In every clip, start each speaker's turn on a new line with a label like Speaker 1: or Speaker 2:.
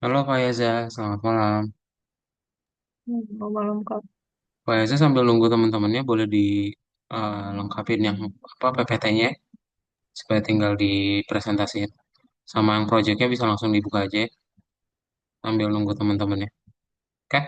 Speaker 1: Halo Pak Yeza, selamat malam.
Speaker 2: Malam Kak.
Speaker 1: Pak Yeza sambil nunggu teman-temannya boleh dilengkapin yang apa PPT-nya supaya tinggal dipresentasiin. Sama yang proyeknya bisa langsung dibuka aja ya, sambil nunggu teman-temannya. Oke?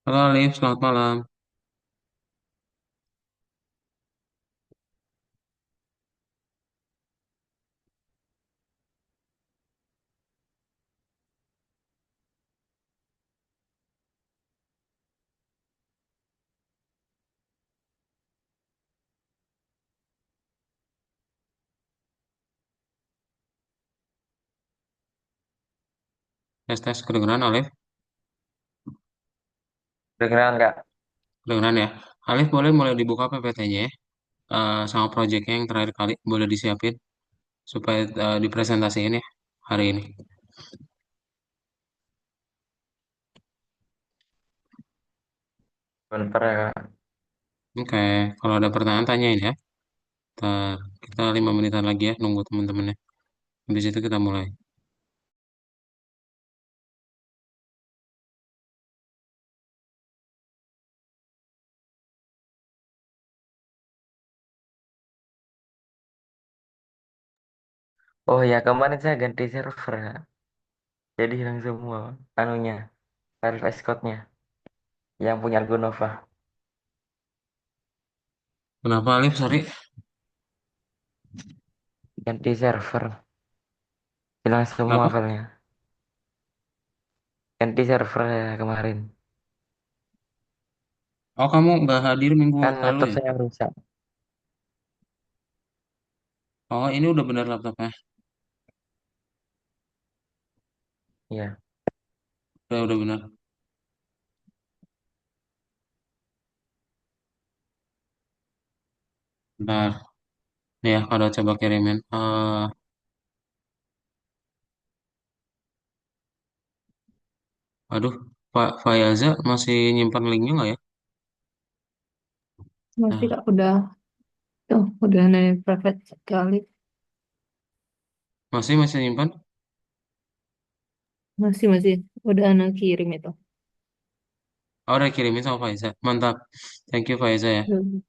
Speaker 1: Halo Alif, selamat malam. Tes tes kedengeran Alif?
Speaker 2: Kedengeran nggak?
Speaker 1: Kedengeran ya. Alif boleh mulai dibuka PPT-nya ya. Sama proyeknya yang terakhir kali boleh disiapin supaya dipresentasiin ya hari ini.
Speaker 2: Bentar ya Kak.
Speaker 1: Oke, kalau ada pertanyaan tanyain ya. Ntar kita 5 menitan lagi ya nunggu teman-temannya. Habis itu kita mulai.
Speaker 2: Oh ya, kemarin saya ganti server Kak. Jadi hilang semua anunya, file escort-nya yang punya Argonova.
Speaker 1: Kenapa Alif? Sorry.
Speaker 2: Ganti server. Hilang semua
Speaker 1: Kenapa?
Speaker 2: filenya. Ganti server ya kemarin.
Speaker 1: Oh, kamu nggak hadir minggu
Speaker 2: Kan
Speaker 1: lalu
Speaker 2: laptop
Speaker 1: ya?
Speaker 2: saya rusak.
Speaker 1: Oh, ini udah bener laptopnya.
Speaker 2: Iya.
Speaker 1: Udah bener. Bentar. Ya, kalau coba kirimin. Aduh, Pak Fayaza masih nyimpan linknya nggak ya?
Speaker 3: Masih
Speaker 1: Nah,
Speaker 3: Kak, udah nanya private sekali.
Speaker 1: masih nyimpan.
Speaker 3: Masih, udah anak kirim itu.
Speaker 1: Oh, udah kirimin sama Faiza. Mantap. Thank you Faiza ya.
Speaker 3: Belum.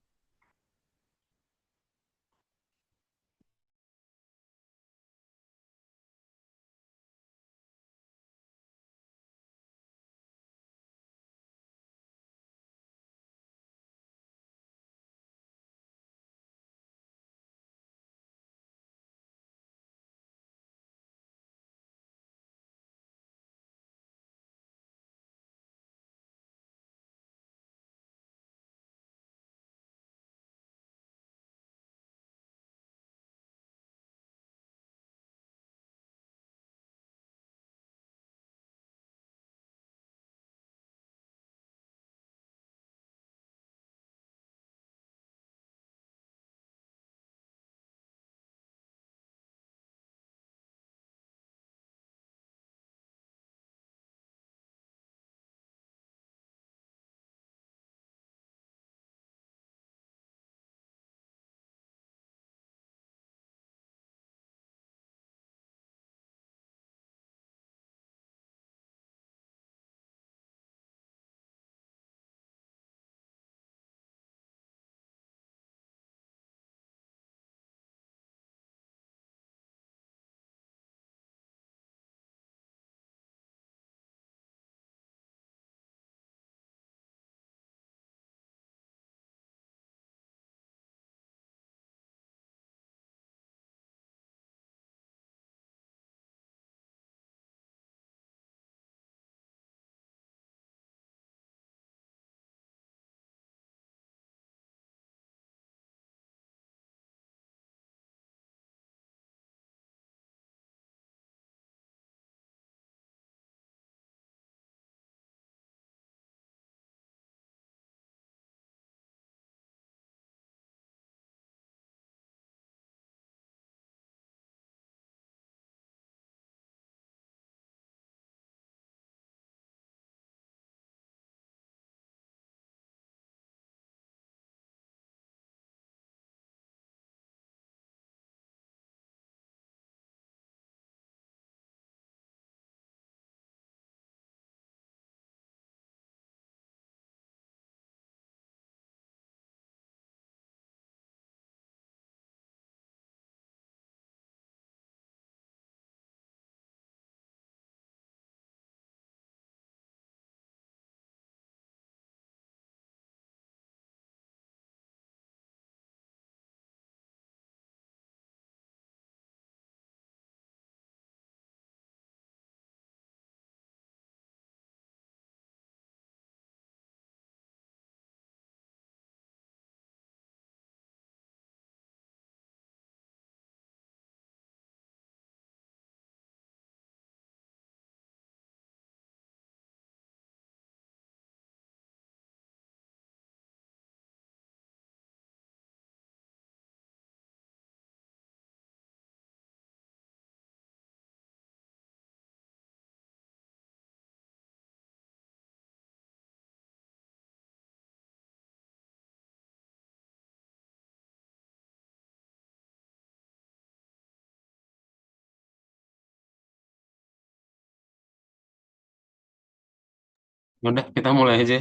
Speaker 1: Udah, kita mulai aja.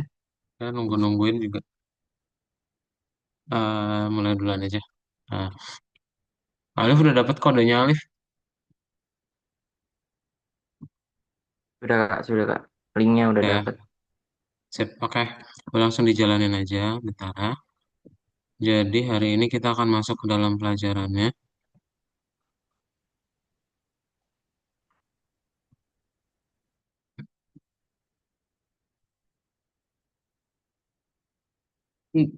Speaker 1: Kita nungguin juga. Mulai duluan aja. Nah, Alif udah dapat kodenya Alif.
Speaker 2: Sudah Kak, sudah Kak. Linknya udah
Speaker 1: Ya,
Speaker 2: dapat.
Speaker 1: sip. Oke. Langsung dijalanin aja. Bentar. Jadi hari ini kita akan masuk ke dalam pelajarannya. Hmm.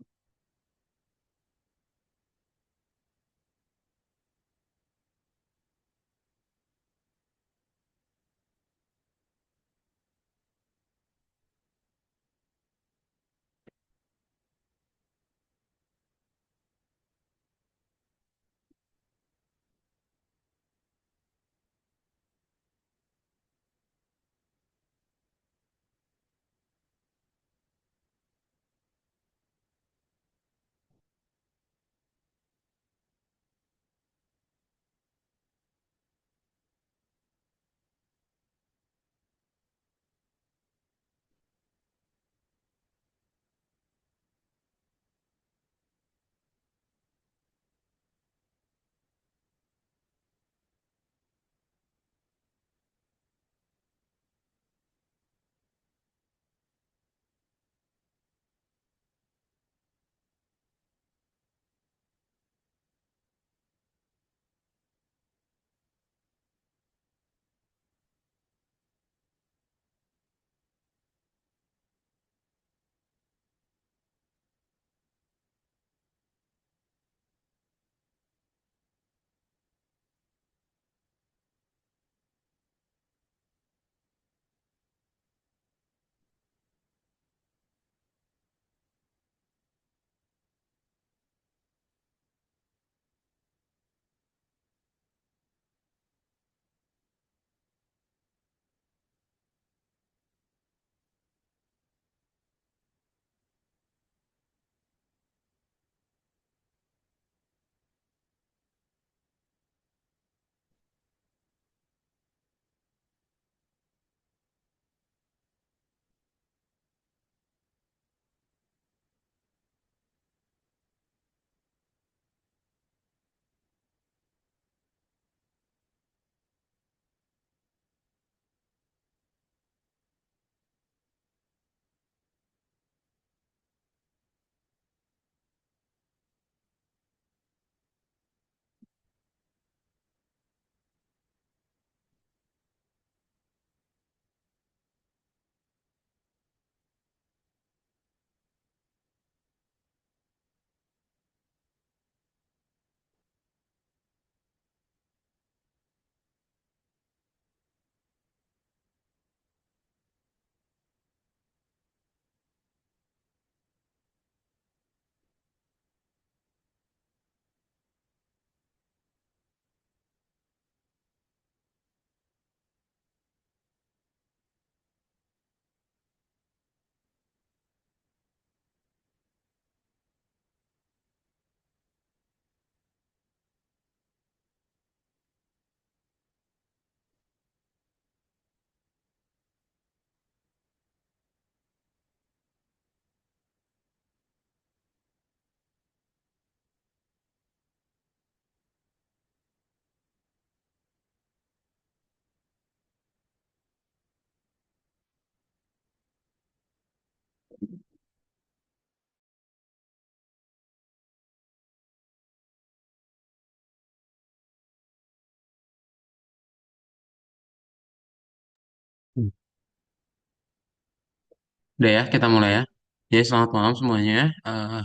Speaker 1: Udah ya, kita mulai ya. Jadi selamat malam semuanya.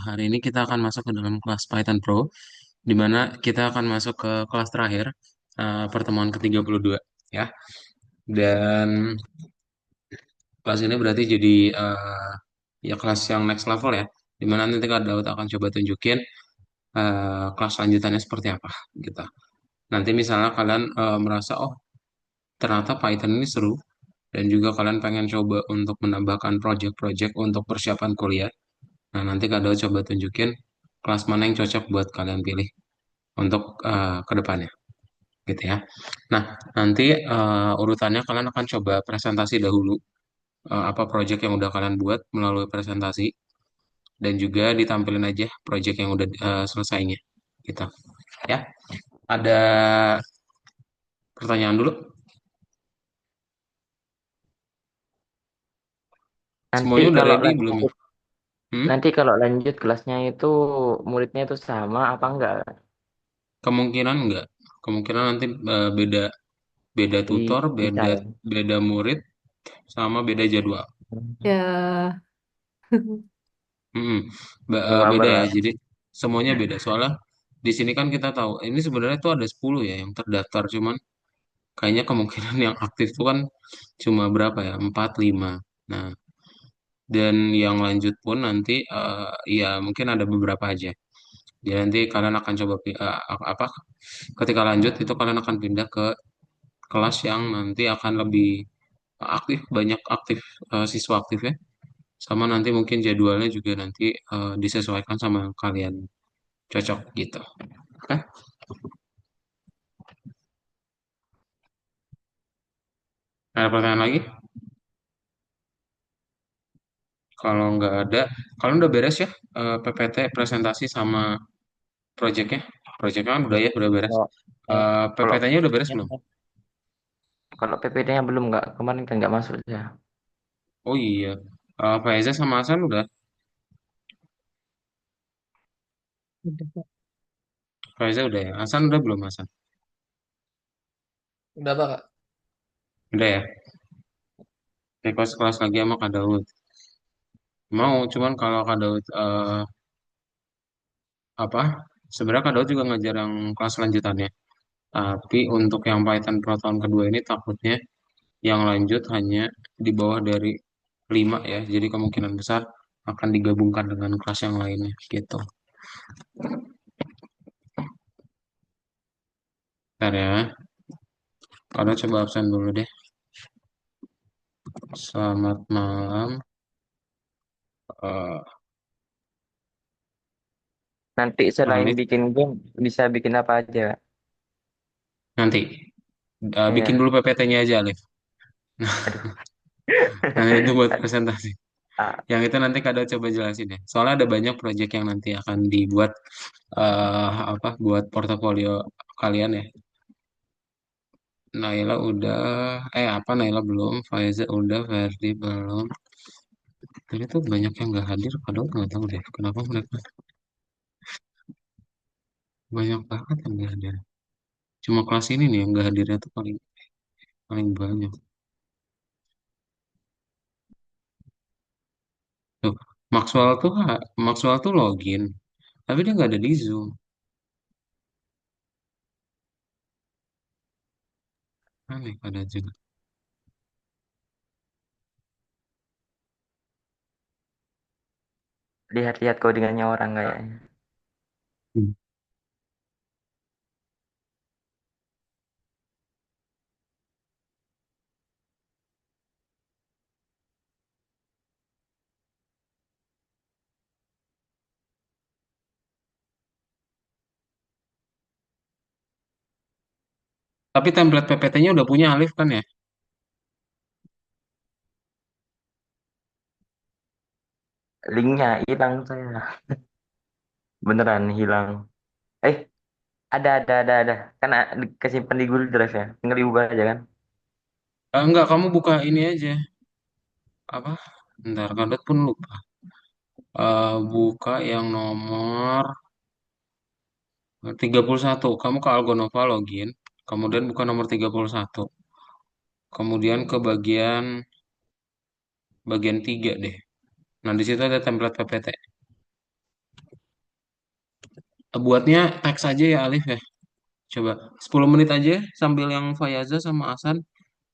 Speaker 1: Hari ini kita akan masuk ke dalam kelas Python Pro, di mana kita akan masuk ke kelas terakhir, pertemuan ke-32 ya. Dan kelas ini berarti jadi ya kelas yang next level ya, di mana nanti Kak Daud akan coba tunjukin kelas lanjutannya seperti apa gitu. Nanti misalnya kalian merasa, oh ternyata Python ini seru, dan juga kalian pengen coba untuk menambahkan project-project untuk persiapan kuliah. Nah, nanti Kak Daud coba tunjukin kelas mana yang cocok buat kalian pilih untuk ke depannya, gitu ya. Nah, nanti urutannya kalian akan coba presentasi dahulu apa project yang udah kalian buat melalui presentasi, dan juga ditampilin aja project yang udah selesainya, gitu. Ya, ada pertanyaan dulu.
Speaker 2: Nanti
Speaker 1: Semuanya udah
Speaker 2: kalau
Speaker 1: ready
Speaker 2: lagi
Speaker 1: belum ya? Hmm?
Speaker 2: Nanti kalau lanjut kelasnya itu muridnya itu sama apa enggak?
Speaker 1: Kemungkinan enggak. Kemungkinan nanti beda beda tutor,
Speaker 2: Bisa
Speaker 1: beda
Speaker 2: ya.
Speaker 1: beda murid, sama beda jadwal.
Speaker 3: Ya,
Speaker 1: Mm-mm.
Speaker 2: Cuma
Speaker 1: Beda ya.
Speaker 2: berat.
Speaker 1: Jadi semuanya beda. Soalnya di sini kan kita tahu ini sebenarnya tuh ada 10 ya yang terdaftar, cuman kayaknya kemungkinan yang aktif tuh kan cuma berapa ya? 4 5. Nah, dan yang lanjut pun nanti ya mungkin ada beberapa aja. Jadi nanti kalian akan coba apa? Ketika lanjut itu kalian akan pindah ke kelas yang nanti akan lebih aktif, banyak aktif siswa aktifnya. Sama nanti mungkin jadwalnya juga nanti disesuaikan sama yang kalian cocok gitu. Oke, ada pertanyaan lagi? Kalau nggak ada, kalian udah beres ya PPT presentasi sama projectnya? Projectnya kan udah ya, udah beres.
Speaker 2: Kalau kalau
Speaker 1: PPT-nya udah beres belum?
Speaker 2: kalau PPT-nya belum nggak kemarin kan nggak masuk ya.
Speaker 1: Oh iya, Faiza sama Hasan udah.
Speaker 3: udah Kak.
Speaker 1: Faiza udah ya. Hasan udah belum Hasan?
Speaker 4: Udah apa Kak?
Speaker 1: Udah ya. Kelas lagi sama Kak Daud. Mau, cuman kalau Kak Daud apa? Sebenarnya Kak Daud juga ngajar yang kelas lanjutannya. Tapi untuk yang Python Pro tahun kedua ini takutnya yang lanjut hanya di bawah dari 5 ya. Jadi kemungkinan besar akan digabungkan dengan kelas yang lainnya gitu. Bentar ya. Kalau coba absen dulu deh. Selamat malam. Eh,
Speaker 2: Nanti
Speaker 1: malam
Speaker 2: selain
Speaker 1: nih.
Speaker 2: bikin game bisa bikin apa aja?
Speaker 1: Nanti bikin
Speaker 2: Iya.
Speaker 1: dulu PPT-nya aja, Alif.
Speaker 2: Aduh.
Speaker 1: Nah, itu buat presentasi.
Speaker 2: Ah,
Speaker 1: Yang itu nanti Kado coba jelasin ya. Soalnya ada banyak proyek yang nanti akan dibuat apa buat portofolio kalian ya. Naila udah, apa Naila belum, Faiza udah, Ferdi belum. Tadi tuh banyak yang nggak hadir, Kado nggak tahu deh kenapa mereka banyak banget yang nggak hadir. Cuma kelas ini nih yang nggak hadirnya tuh paling paling banyak. Tuh, Maxwell tuh login, tapi dia nggak ada di Zoom. Aneh ada juga.
Speaker 2: lihat-lihat codingannya orang kayaknya.
Speaker 1: Hmm. Tapi template PPT-nya udah punya Alif kan ya?
Speaker 2: Linknya hilang saya. Beneran hilang. Eh, ada. Kan kesimpan di Google Drive ya. Tinggal diubah aja kan.
Speaker 1: Enggak, kamu buka ini aja. Apa? Bentar, Kadot pun lupa. Buka yang nomor 31. Kamu ke Algonova login, kemudian buka nomor 31. Kemudian ke bagian 3 deh. Nah, di situ ada template PPT. Buatnya teks aja ya Alif ya. Coba 10 menit aja sambil yang Fayaza sama Asan.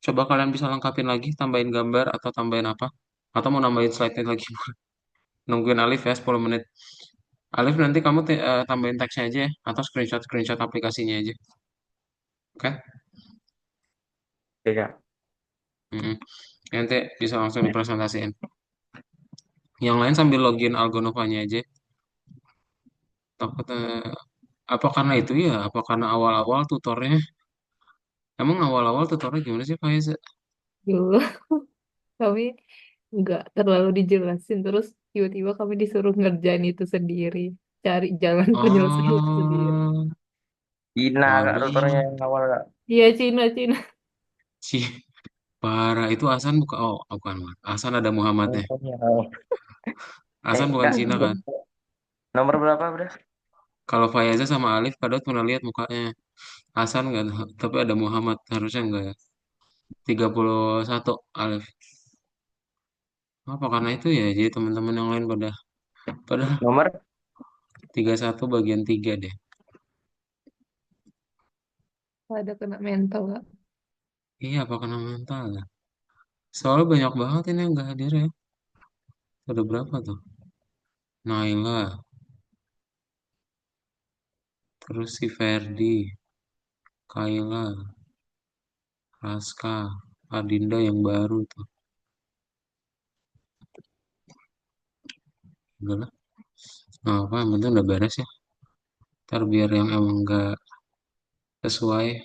Speaker 1: Coba kalian bisa lengkapin lagi, tambahin gambar atau tambahin apa. Atau mau nambahin slide-nya lagi. Nungguin Alif ya 10 menit. Alif nanti kamu tambahin teksnya aja ya. Atau screenshot aplikasinya aja. Oke?
Speaker 2: Oke, Kak.
Speaker 1: Mm-mm. Nanti bisa langsung dipresentasiin. Yang lain sambil login Algonovanya aja. Takut apa karena itu ya? Apa karena awal-awal tutornya? Emang awal-awal tutornya gimana sih Faiza?
Speaker 3: Dulu kami nggak terlalu dijelasin, terus tiba-tiba kami disuruh ngerjain itu sendiri, cari jalan penyelesaian sendiri.
Speaker 1: Oh,
Speaker 2: Cina, Kak, tutornya
Speaker 1: paling
Speaker 2: yang awal, Kak.
Speaker 3: Iya, Cina, Cina.
Speaker 1: sih parah itu Hasan buka. Oh, bukan. Hasan ada Muhammadnya.
Speaker 2: Tutornya awal.
Speaker 1: Hasan bukan
Speaker 2: Kak,
Speaker 1: Cina kan?
Speaker 2: nomor berapa udah?
Speaker 1: Kalau Fayaza sama Alif, kadang pernah lihat mukanya. Hasan nggak, tapi ada Muhammad harusnya enggak ya. 31 Alif. Apa karena itu ya? Jadi teman-teman yang lain pada
Speaker 2: Nomor
Speaker 1: 31 bagian 3 deh.
Speaker 3: Ada kena mental nggak?
Speaker 1: Iya, apa kena mental ya? Soalnya banyak banget ini yang nggak hadir ya. Ada berapa tuh? Naila, terus si Ferdi, Kaila, Raska, Adinda yang baru tuh. Udah lah. Nah, apa yang penting udah beres ya. Ntar biar yang emang nggak sesuai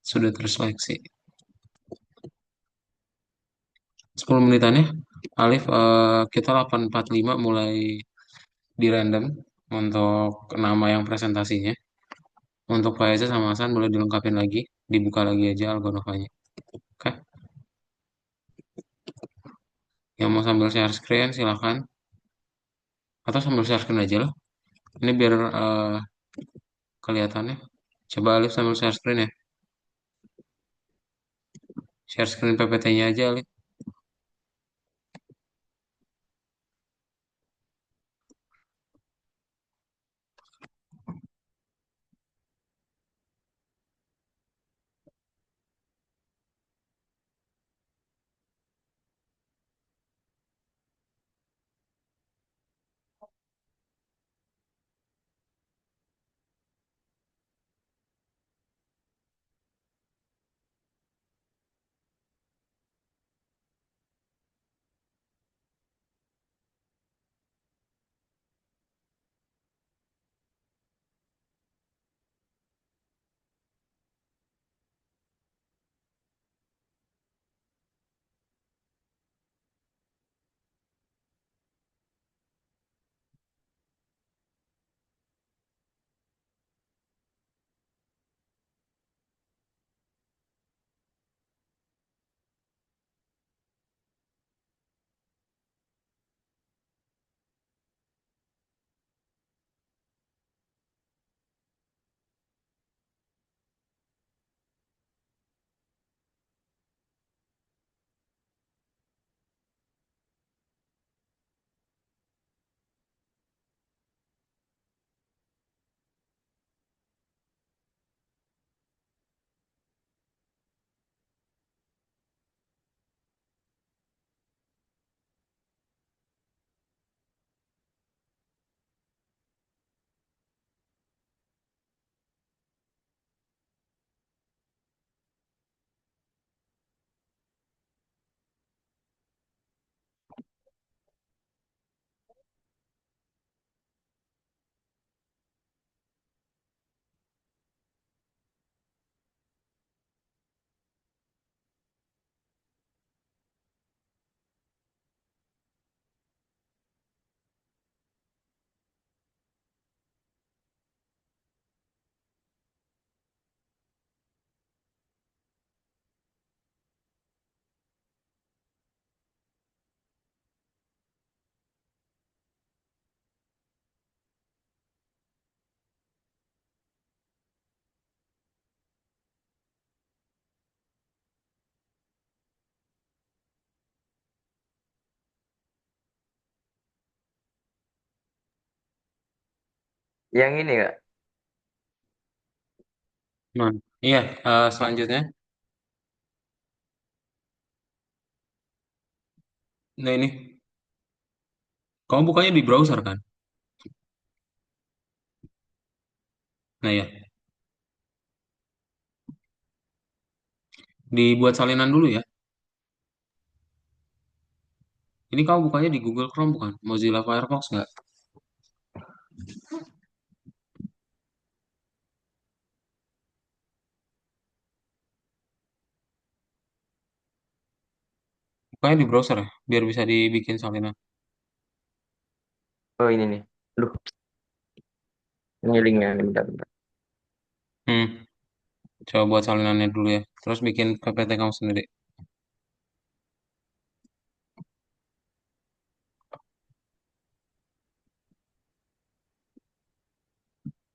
Speaker 1: sudah terseleksi. 10 menitannya. Alif, kita 8.45 mulai di random untuk nama yang presentasinya. Untuk Faeza sama Hasan boleh dilengkapin lagi, dibuka lagi aja Algonovanya. Oke, yang mau sambil share screen silahkan, atau sambil share screen aja lah. Ini biar kelihatannya. Coba Alif sambil share screen ya. Share screen PPT-nya aja Alif.
Speaker 2: Yang ini Kak.
Speaker 1: Nah, iya, selanjutnya. Nah ini, kamu bukanya di browser kan? Nah ya, dibuat salinan dulu ya. Ini kamu bukanya di Google Chrome bukan? Mozilla Firefox nggak? Bukanya di browser ya, biar bisa dibikin salinan.
Speaker 2: Oh ini nih. Duh, ini linknya nih, bentar, bentar.
Speaker 1: Hmm, coba buat salinannya dulu ya. Terus bikin PPT kamu sendiri.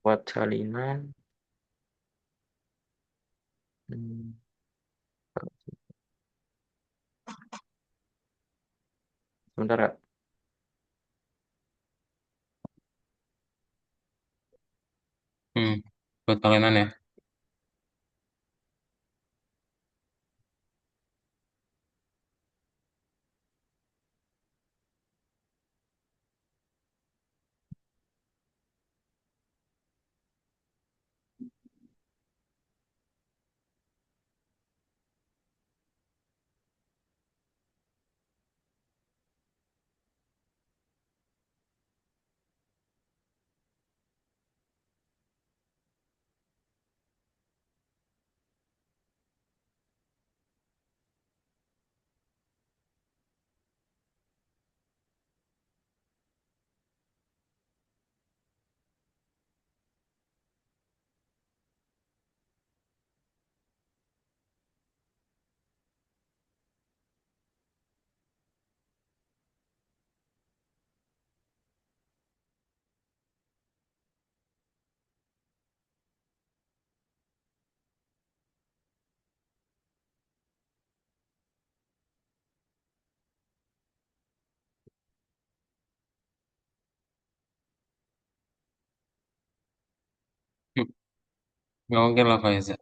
Speaker 2: Buat salinan. Hmm, Sebentar ya.
Speaker 1: Hmm, buat kalian ya. Hmm, nggak mungkin lah Faiza.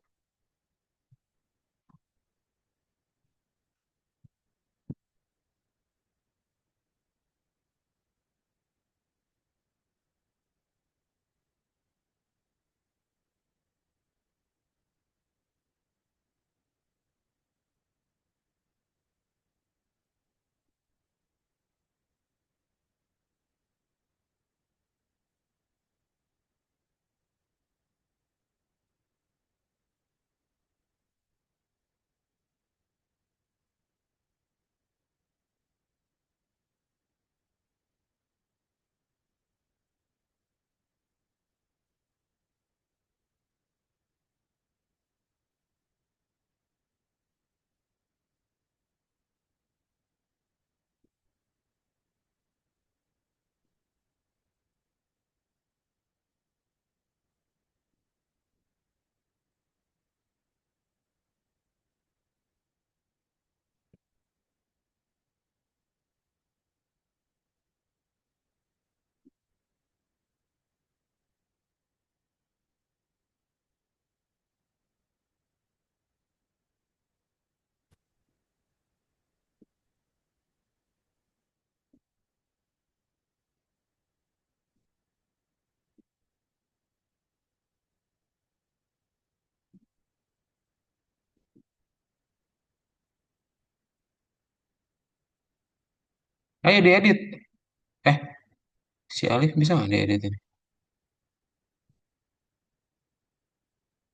Speaker 1: Ayo diedit. Eh, si Alif bisa nggak diedit ini?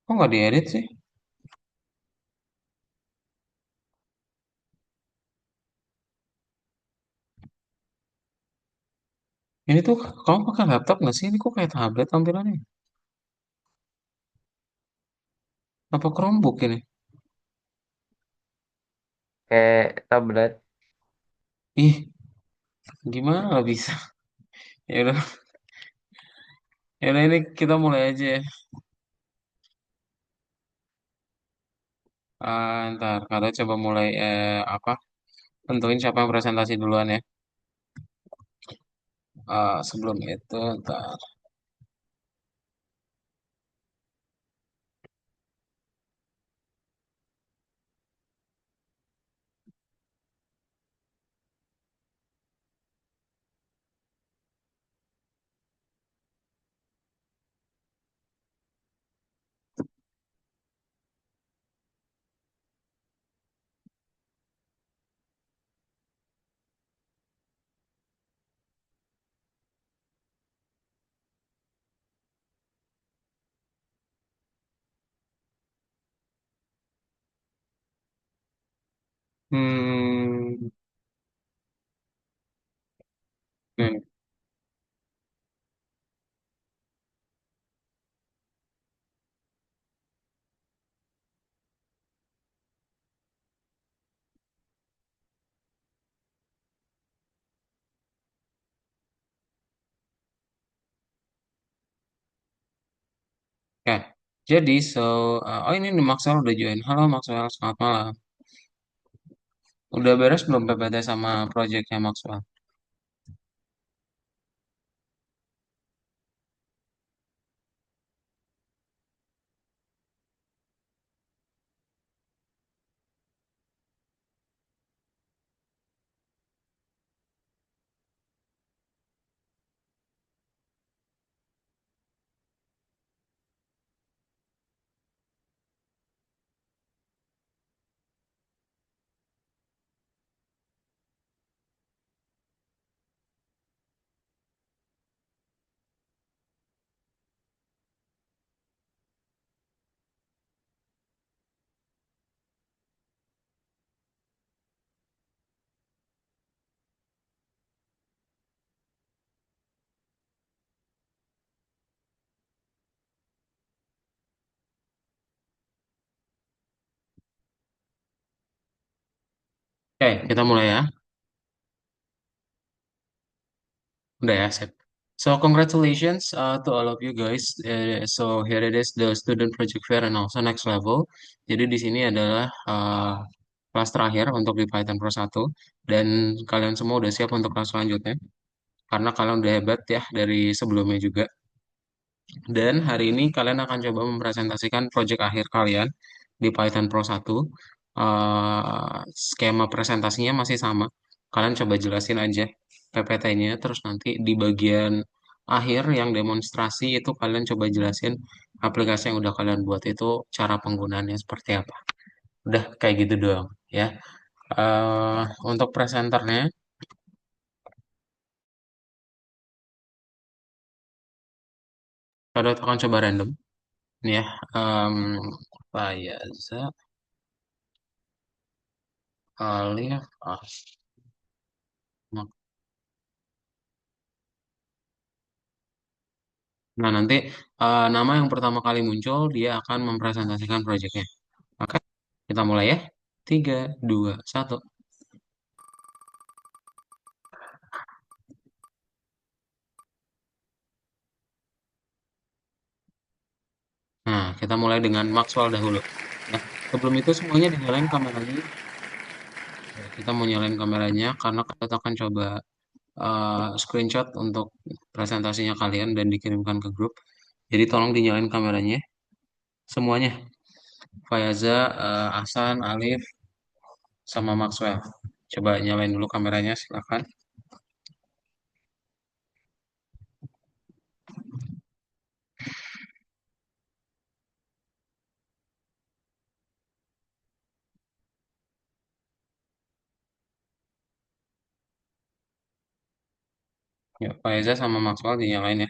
Speaker 1: Kok nggak diedit sih? Ini tuh kamu pakai laptop nggak sih? Ini kok kayak tablet tampilannya? Apa Chromebook ini?
Speaker 2: Kayak tablet.
Speaker 1: Ih, gimana nggak bisa? Ya udah, ya udah ini kita mulai aja ya. Ntar, kita coba mulai apa? Tentuin siapa yang presentasi duluan ya. Sebelum itu, ntar. Hmm, nih. Oke, jadi oh ini nih Maxwell udah join. Halo Maxwell, selamat malam. Udah beres belum PPT sama projectnya Maxwell? Oke, kita mulai ya. Udah ya, sip. So congratulations to all of you guys. So here it is the student project fair and also next level. Jadi di sini adalah kelas terakhir untuk di Python Pro 1 dan kalian semua udah siap untuk kelas selanjutnya karena kalian udah hebat ya dari sebelumnya juga. Dan hari ini kalian akan coba mempresentasikan project akhir kalian di Python Pro 1. Skema presentasinya masih sama. Kalian coba jelasin aja PPT-nya, terus nanti di bagian akhir yang demonstrasi itu kalian coba jelasin aplikasi yang udah kalian buat itu cara penggunaannya seperti apa. Udah kayak gitu doang ya. Untuk presenternya, kita akan coba random ya. Um, Fayaza, Alif, Nah, nanti nama yang pertama kali muncul, dia akan mempresentasikan proyeknya. Oke, kita mulai ya. 3, 2, 1. Nah, kita mulai dengan Maxwell dahulu. Ya, sebelum itu semuanya dinyalain kameranya. Ya, kita mau nyalain kameranya karena kita akan coba screenshot untuk presentasinya kalian dan dikirimkan ke grup. Jadi tolong dinyalain kameranya. Semuanya. Fayaza, Ahsan, Alif, sama Maxwell. Coba nyalain dulu kameranya, silakan. Ya, Fayaza sama Maxwell dinyalain ya.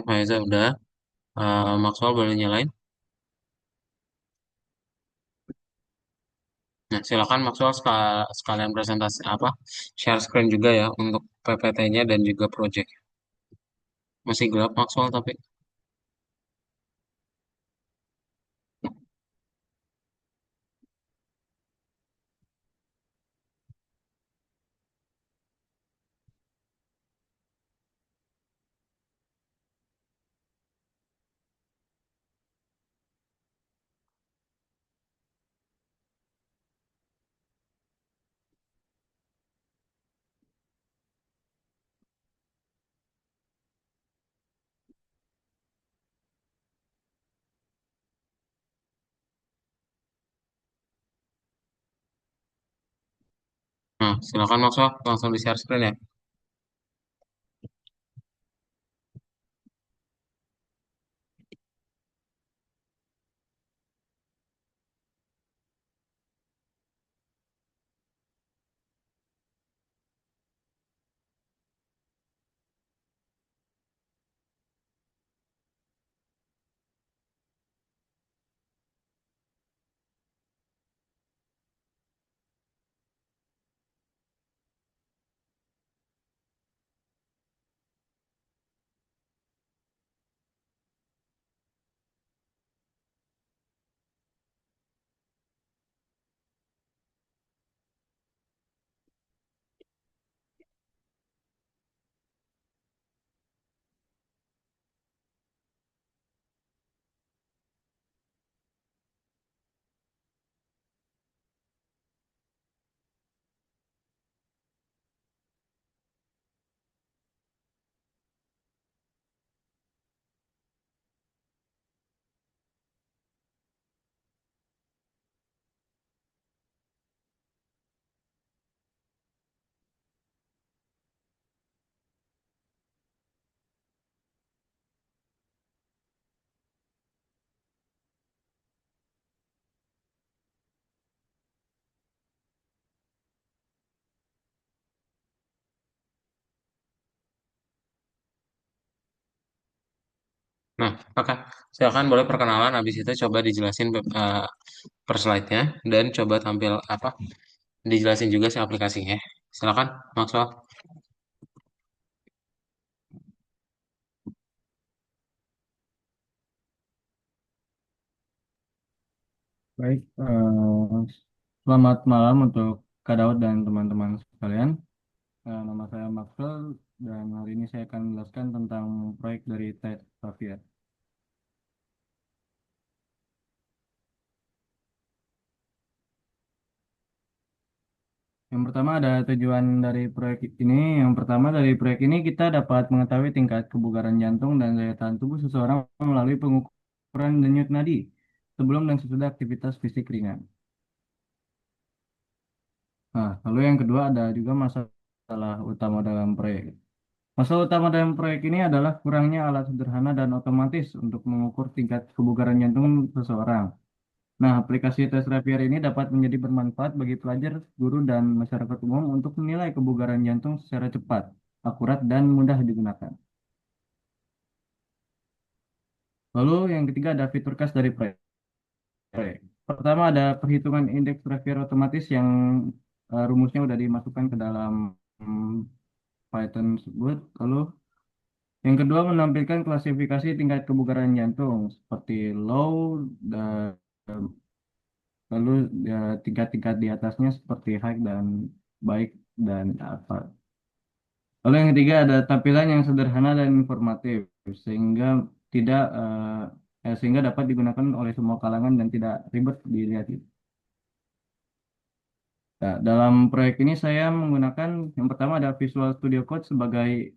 Speaker 1: Faiza udah. Maxwell boleh nyalain. Nah, silakan Maxwell sekalian presentasi apa? Share screen juga ya untuk PPT-nya dan juga project. Masih gelap Maxwell tapi. Nah, silakan Maxwell langsung di share screen ya. Nah, oke. Silakan boleh perkenalan, habis itu coba dijelasin per slide-nya dan coba tampil apa? Dijelasin juga si aplikasinya. Silakan, Maxwell.
Speaker 4: Baik, selamat malam untuk Kak Daud dan teman-teman sekalian. Nama saya Maxwell dan hari ini saya akan menjelaskan tentang proyek dari TED Xavier. Yang pertama ada tujuan dari proyek ini. Yang pertama dari proyek ini kita dapat mengetahui tingkat kebugaran jantung dan daya tahan tubuh seseorang melalui pengukuran denyut nadi sebelum dan sesudah aktivitas fisik ringan. Nah, lalu yang kedua ada juga masalah utama dalam proyek. Masalah utama dalam proyek ini adalah kurangnya alat sederhana dan otomatis untuk mengukur tingkat kebugaran jantung seseorang. Nah, aplikasi tes Rapier ini dapat menjadi bermanfaat bagi pelajar, guru, dan masyarakat umum untuk menilai kebugaran jantung secara cepat, akurat, dan mudah digunakan. Lalu yang ketiga ada fitur khas dari proyek. Pertama ada perhitungan indeks Rapier otomatis yang rumusnya sudah dimasukkan ke dalam hmm, Python tersebut. Lalu yang kedua, menampilkan klasifikasi tingkat kebugaran jantung seperti low, dan lalu ya, tingkat-tingkat di atasnya seperti high dan baik dan apa. Lalu yang ketiga ada tampilan yang sederhana dan informatif sehingga tidak sehingga dapat digunakan oleh semua kalangan dan tidak ribet dilihat. Nah, dalam proyek ini saya menggunakan yang pertama ada Visual Studio Code sebagai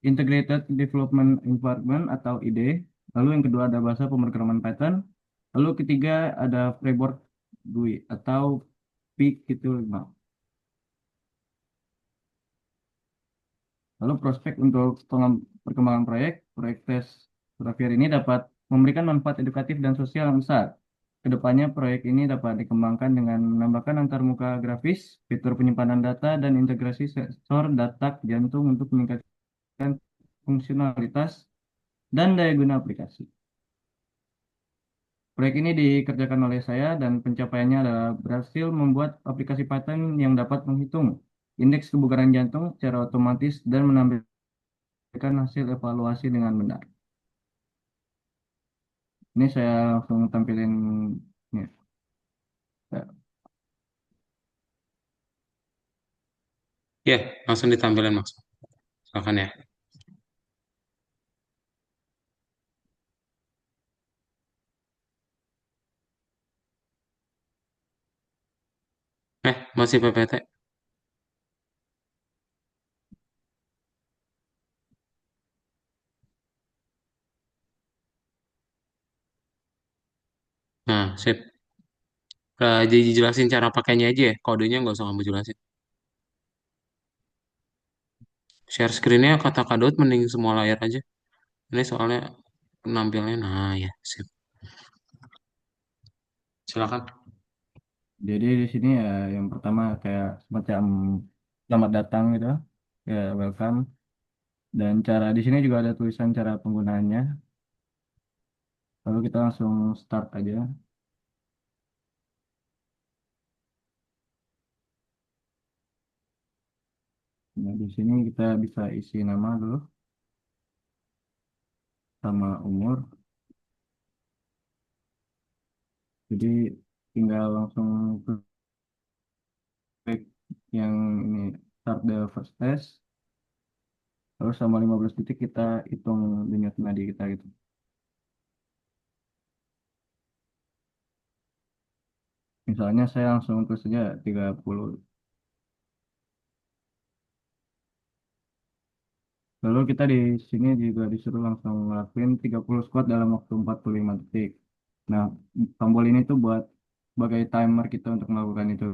Speaker 4: Integrated Development Environment atau IDE. Lalu yang kedua ada bahasa pemrograman Python. Lalu ketiga ada framework GUI atau PIC gitu. Nah, lalu prospek untuk perkembangan proyek, proyek tes Surabaya ini dapat memberikan manfaat edukatif dan sosial yang besar. Kedepannya proyek ini dapat dikembangkan dengan menambahkan antarmuka grafis, fitur penyimpanan data, dan integrasi sensor data jantung untuk meningkatkan fungsionalitas dan daya guna aplikasi. Proyek ini dikerjakan oleh saya dan pencapaiannya adalah berhasil membuat aplikasi Python yang dapat menghitung indeks kebugaran jantung secara otomatis dan menampilkan hasil evaluasi dengan benar. Ini saya langsung tampilin ya. Ya.
Speaker 1: Ya, langsung ditampilin, Mas. Silakan ya. Masih PPT. Nah, sip. Jadi jelasin cara pakainya aja ya. Kodenya nggak usah kamu jelasin. Share screen-nya kata Kadot mending semua layar aja. Ini soalnya penampilnya. Nah, ya, sip. Silakan.
Speaker 4: Jadi di sini ya yang pertama kayak semacam selamat datang gitu ya, welcome. Dan cara di sini juga ada tulisan cara penggunaannya. Lalu kita langsung start aja. Nah, di sini kita bisa isi nama dulu sama umur. Jadi tinggal langsung klik yang ini start the first test. Terus sama 15 detik kita hitung denyut nadi kita gitu. Misalnya saya langsung terus saja 30. Lalu kita di sini juga disuruh langsung ngelakuin 30 squat dalam waktu 45 detik. Nah, tombol ini tuh buat sebagai timer kita untuk melakukan itu.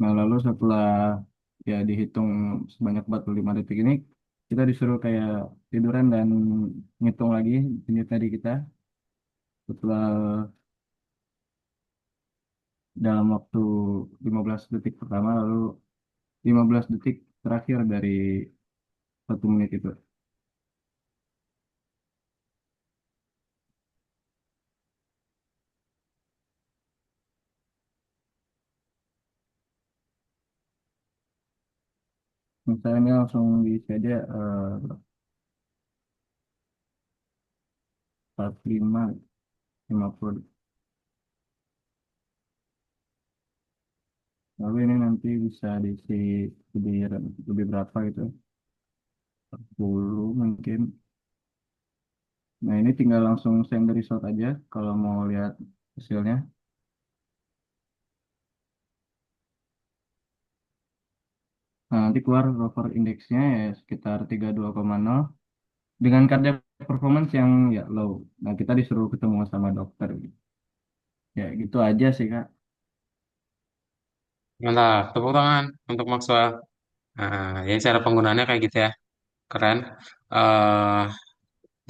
Speaker 4: Nah, lalu setelah ya dihitung sebanyak 45 detik ini, Kita disuruh kayak tiduran dan ngitung lagi denyut nadi kita setelah dalam waktu 15 detik pertama, lalu 15 detik terakhir dari 1 menit itu. Misalnya langsung diisi aja 45, 50. Lalu ini nanti bisa diisi lebih, lebih berapa gitu, 10 mungkin. Nah ini tinggal langsung send result aja kalau mau lihat hasilnya. Nah nanti keluar rover indeksnya ya sekitar 32,0 dengan cardiac performance yang ya low. Nah kita disuruh ketemu sama dokter. Ya gitu aja sih Kak.
Speaker 1: Mantap, tepuk tangan untuk Maxwell. Nah, jadi cara penggunaannya kayak gitu ya. Keren. eh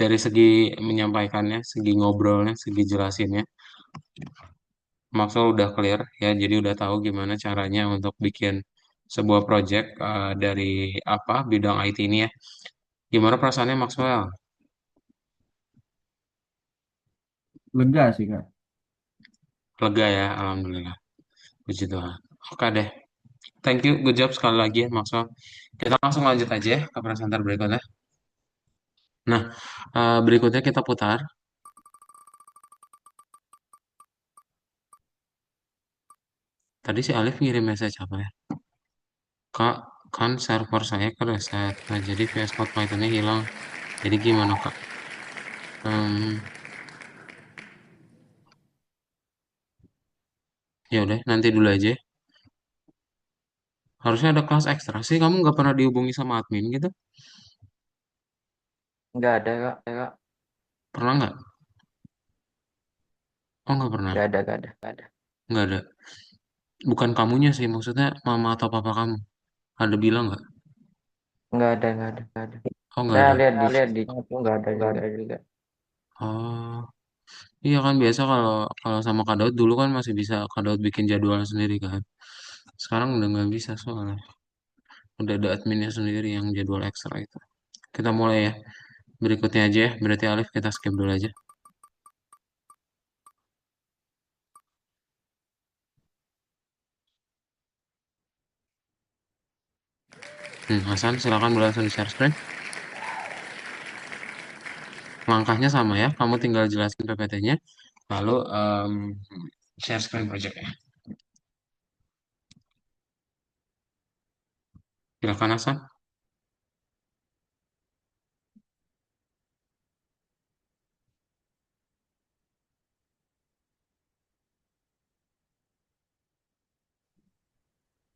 Speaker 1: dari segi menyampaikannya, segi ngobrolnya, segi jelasinnya, Maxwell udah clear ya. Jadi udah tahu gimana caranya untuk bikin sebuah project dari apa bidang IT ini ya. Gimana perasaannya Maxwell?
Speaker 4: Lega sih Kak.
Speaker 1: Lega ya, alhamdulillah. Puji Tuhan. Oke deh. Thank you, good job sekali lagi ya Maxwell. Kita langsung lanjut aja ya ke presenter berikutnya. Nah, berikutnya kita putar. Tadi si Alif ngirim message apa ya? Kak, kan server saya ke reset. Nah, jadi VS Code Python-nya hilang. Jadi gimana, Kak? Hmm, ya udah, nanti dulu aja. Harusnya ada kelas ekstra sih. Kamu nggak pernah dihubungi sama admin gitu?
Speaker 2: Nggak ada kak, ya, kak.
Speaker 1: Pernah nggak? Oh, nggak pernah.
Speaker 2: Nggak ada.
Speaker 1: Nggak ada. Bukan kamunya sih, maksudnya mama atau papa kamu. Ada bilang nggak?
Speaker 2: Nggak ada.
Speaker 1: Oh, nggak
Speaker 2: Saya
Speaker 1: ada.
Speaker 2: lihat di chat itu nggak ada juga.
Speaker 1: Oh, iya kan biasa kalau kalau sama Kak Daud dulu kan masih bisa Kak Daud bikin jadwal sendiri kan. Sekarang udah nggak bisa soalnya. Udah ada adminnya sendiri yang jadwal ekstra itu. Kita mulai ya. Berikutnya aja ya. Berarti Alif kita skip dulu aja. Hasan silakan boleh langsung di share screen. Langkahnya sama ya. Kamu tinggal jelasin PPT-nya. Lalu share screen project-nya. Silakan Hasan.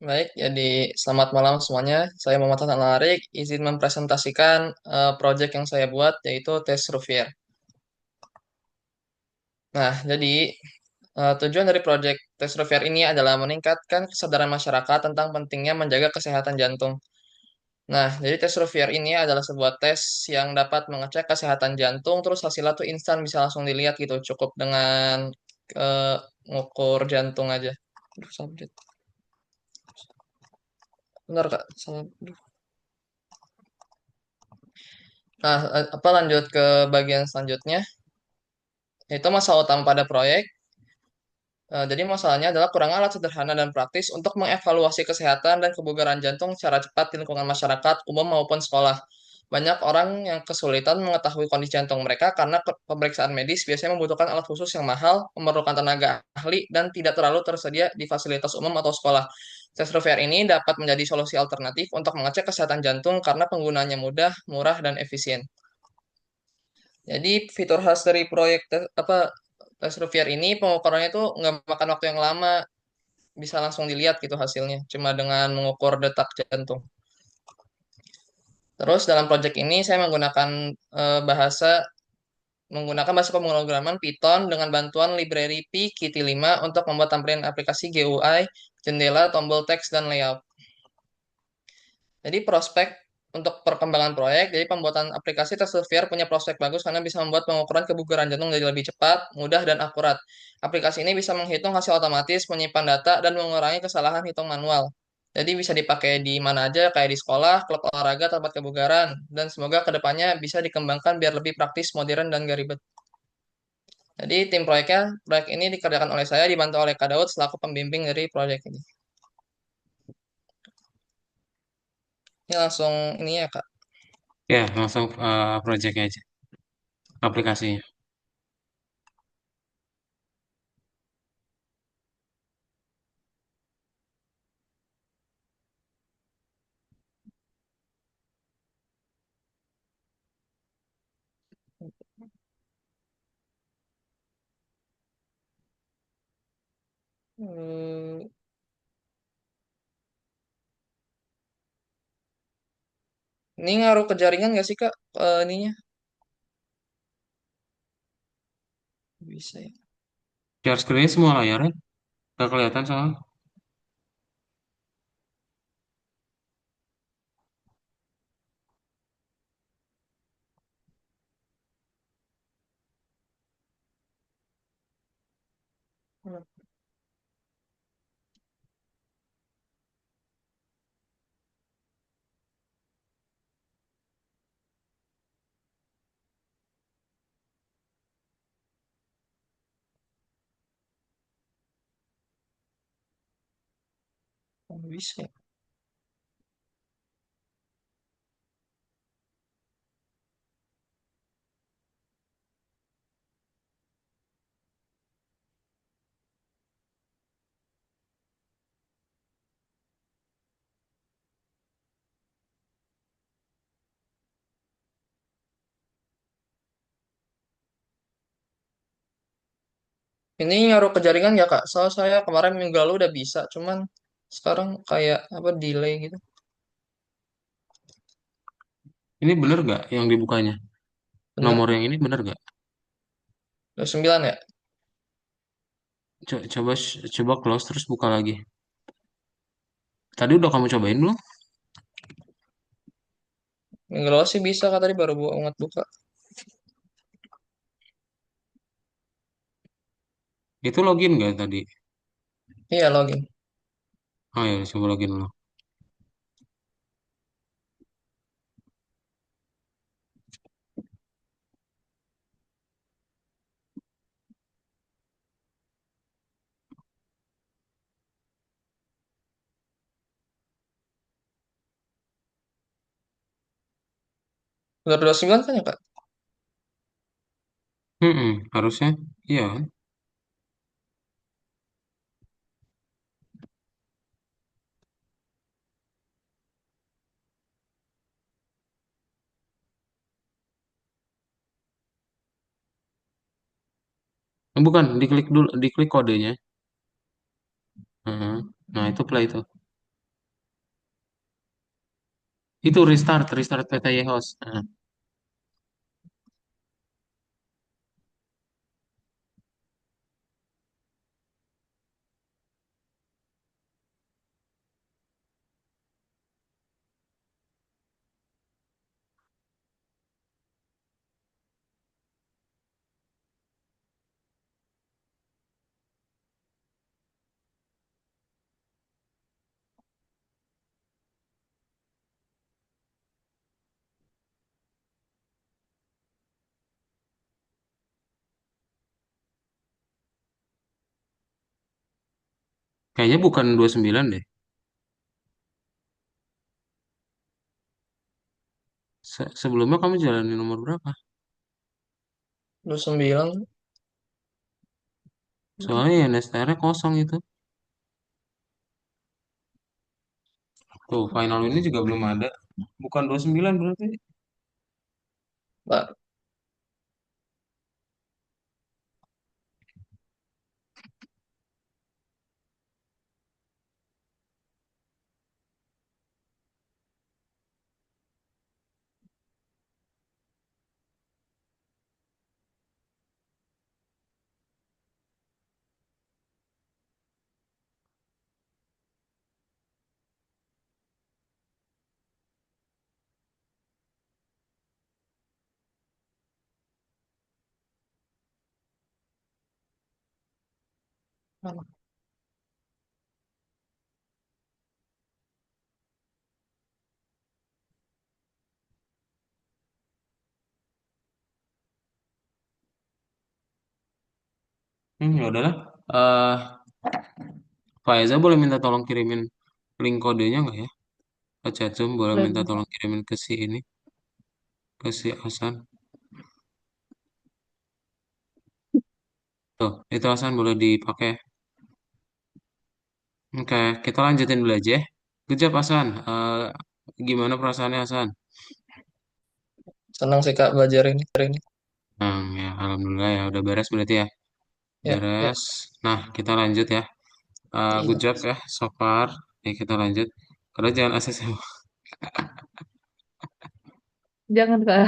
Speaker 5: Baik, jadi selamat malam semuanya. Saya Muhammad Hasan Alarik, izin mempresentasikan proyek yang saya buat, yaitu tes Ruvier. Nah, jadi tujuan dari proyek tes Ruvier ini adalah meningkatkan kesadaran masyarakat tentang pentingnya menjaga kesehatan jantung. Nah, jadi tes Ruvier ini adalah sebuah tes yang dapat mengecek kesehatan jantung, terus hasilnya tuh instan bisa langsung dilihat gitu, cukup dengan eh, ngukur jantung aja. Aduh, subjek. Benar, Kak? Salah. Nah, apa lanjut ke bagian selanjutnya, yaitu masalah utama pada proyek. Jadi masalahnya adalah kurang alat sederhana dan praktis untuk mengevaluasi kesehatan dan kebugaran jantung secara cepat di lingkungan masyarakat umum maupun sekolah. Banyak orang yang kesulitan mengetahui kondisi jantung mereka karena pemeriksaan medis biasanya membutuhkan alat khusus yang mahal, memerlukan tenaga ahli, dan tidak terlalu tersedia di fasilitas umum atau sekolah. Tes Ruvier ini dapat menjadi solusi alternatif untuk mengecek kesehatan jantung karena penggunaannya mudah, murah, dan efisien. Jadi fitur khas dari proyek tes Ruvier ini pengukurannya itu nggak makan waktu yang lama, bisa langsung dilihat gitu hasilnya, cuma dengan mengukur detak jantung. Terus dalam proyek ini saya eh, bahasa menggunakan bahasa pemrograman Python dengan bantuan library pKitty 5 untuk membuat tampilan aplikasi GUI, jendela, tombol teks, dan layout. Jadi prospek untuk perkembangan proyek. Jadi pembuatan aplikasi tes Elsevier punya prospek bagus karena bisa membuat pengukuran kebugaran jantung jadi lebih cepat, mudah, dan akurat. Aplikasi ini bisa menghitung hasil otomatis, menyimpan data, dan mengurangi kesalahan hitung manual. Jadi bisa dipakai di mana aja, kayak di sekolah, klub olahraga, tempat kebugaran, dan semoga kedepannya bisa dikembangkan biar lebih praktis, modern, dan gak ribet. Jadi proyek ini dikerjakan oleh saya, dibantu oleh Kak Daud selaku pembimbing dari proyek ini. Ini langsung ini ya Kak.
Speaker 1: Ya, langsung projectnya aja, aplikasinya.
Speaker 5: Hmm, ini ngaruh ke jaringan nggak sih Kak? Ininya bisa ya.
Speaker 1: Share screen semua layar ya, nggak kelihatan soalnya.
Speaker 5: Hmm, bisa. Ya. Ini ngaruh ke jaringan nggak Kak? Soal saya kemarin minggu lalu udah bisa, cuman sekarang kayak apa delay gitu.
Speaker 1: Ini bener nggak yang dibukanya?
Speaker 5: Bener.
Speaker 1: Nomor yang ini bener nggak?
Speaker 5: 29 ya?
Speaker 1: Coba coba close terus buka lagi. Tadi udah kamu cobain belum?
Speaker 5: Minggu lalu sih bisa Kak, tadi baru banget buka.
Speaker 1: Itu login nggak tadi?
Speaker 5: Iya login.
Speaker 1: Oh ya, coba login dulu.
Speaker 5: Udah 29 kan ya Kak?
Speaker 1: Harusnya. Iya kan? Bukan, diklik dulu, diklik kodenya. Heeh. Nah, itu play itu. Itu restart PTY host. Heeh. Kayaknya bukan 29 deh. Sebelumnya kamu jalanin nomor berapa?
Speaker 5: 29.
Speaker 1: Soalnya ya NSTR-nya kosong itu. Tuh, final ini juga belum ada. Bukan 29 berarti.
Speaker 5: Mbak,
Speaker 1: Ya udahlah. Eh, Faiza boleh minta tolong kirimin link kodenya nggak ya? Ke chat Zoom boleh
Speaker 3: Boleh,
Speaker 1: minta
Speaker 3: boleh.
Speaker 1: tolong kirimin ke si ini, ke si Hasan. Tuh, itu Hasan boleh dipakai. Oke, kita lanjutin dulu aja, ya. Good job Hasan. Gimana perasaannya Hasan?
Speaker 5: Senang sih Kak belajar ini.
Speaker 1: Ya, alhamdulillah ya udah beres berarti ya.
Speaker 5: Ya, ya.
Speaker 1: Beres. Nah, kita lanjut ya. Good
Speaker 5: Iya.
Speaker 1: job ya so far. Nih kita lanjut. Karena jangan ACC.
Speaker 3: Jangan, Kak.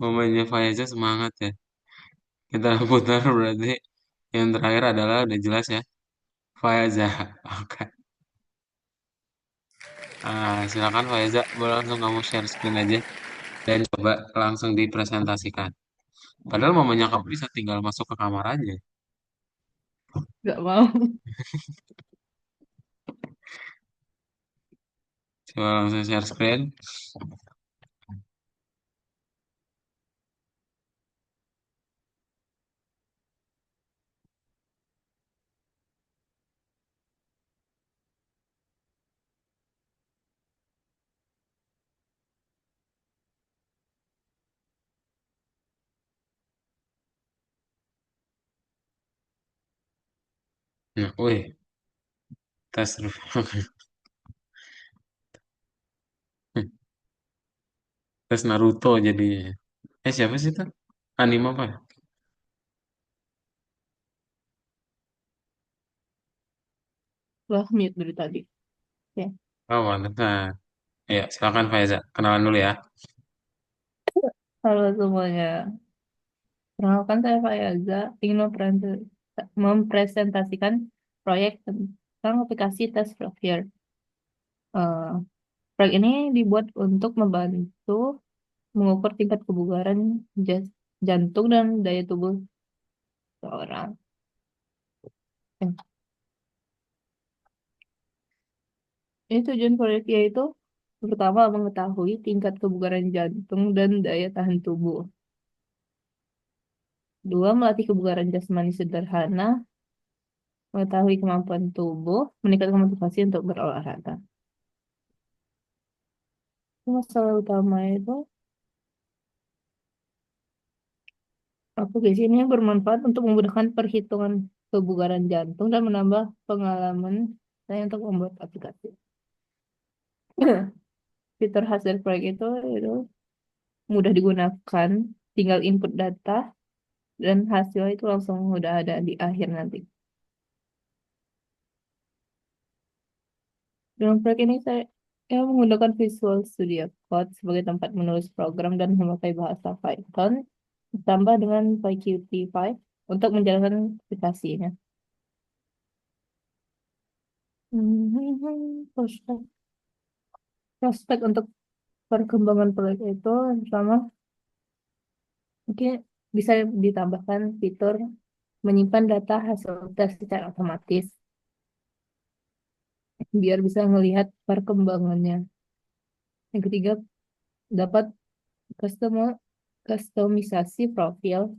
Speaker 1: Mamanya Faiza semangat ya. Kita putar berarti yang terakhir adalah udah jelas ya. Faiza. Oke. Silakan Faiza, boleh langsung kamu share screen aja dan coba langsung dipresentasikan. Padahal mamanya kamu bisa tinggal masuk ke kamar aja.
Speaker 3: Nggak mau.
Speaker 1: Coba langsung share screen. Nah, wih, tes dulu. Tes Naruto jadinya. Siapa sih itu? Anime apa ya?
Speaker 3: Wah, mute dari tadi. Oke.
Speaker 1: Oh, mantap. Nah, ya silakan Faiza. Kenalan dulu ya.
Speaker 3: Halo semuanya. Perkenalkan saya Fayaza. Ingin mempresentasikan proyek tentang aplikasi tes Frontier. Eh, Proyek ini dibuat untuk membantu mengukur tingkat kebugaran jantung dan daya tubuh seorang. Eh, Ini tujuan proyek yaitu pertama mengetahui tingkat kebugaran jantung dan daya tahan tubuh. Dua, melatih kebugaran jasmani sederhana, mengetahui kemampuan tubuh, meningkatkan motivasi untuk berolahraga. Masalah utama itu, aplikasi ini bermanfaat untuk memudahkan perhitungan kebugaran jantung dan menambah pengalaman saya untuk membuat aplikasi. Fitur khas dari proyek itu mudah digunakan, tinggal input data dan hasil itu langsung udah ada di akhir nanti. Dalam proyek ini saya menggunakan Visual Studio Code sebagai tempat menulis program dan memakai bahasa Python ditambah dengan PyQt5 untuk menjalankan aplikasinya. Prospek, prospek untuk perkembangan proyek itu yang pertama mungkin bisa ditambahkan fitur menyimpan data hasil tes secara otomatis biar bisa melihat perkembangannya. Yang ketiga, dapat kustomisasi profil.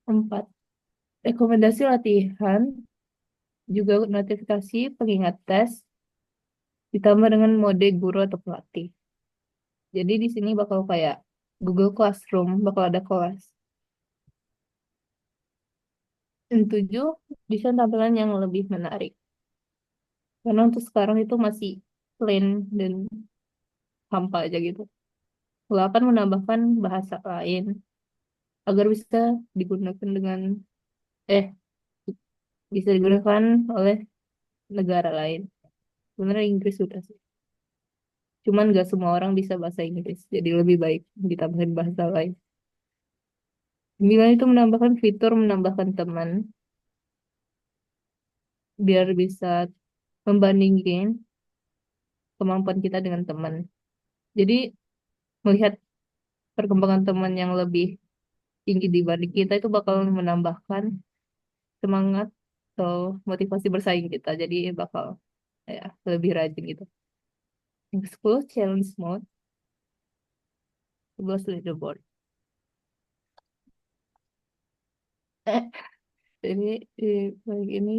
Speaker 3: Empat, rekomendasi latihan, juga notifikasi pengingat tes, ditambah dengan mode guru atau pelatih. Jadi di sini bakal kayak Google Classroom, bakal ada kelas. Yang tujuh, desain tampilan yang lebih menarik. Karena untuk sekarang itu masih plain dan hampa aja gitu. Delapan, menambahkan bahasa lain agar digunakan dengan eh bisa digunakan oleh negara lain. Sebenarnya Inggris sudah sih. Cuman gak semua orang bisa bahasa Inggris, jadi lebih baik ditambahin bahasa lain. Sembilan itu menambahkan fitur menambahkan teman, biar bisa membandingin kemampuan kita dengan teman. Jadi melihat perkembangan teman yang lebih tinggi dibanding kita itu bakal menambahkan semangat atau motivasi bersaing kita. Jadi bakal ya lebih rajin gitu. Yang 10 challenge mode, 11 leaderboard. Eh, ini di bagi ini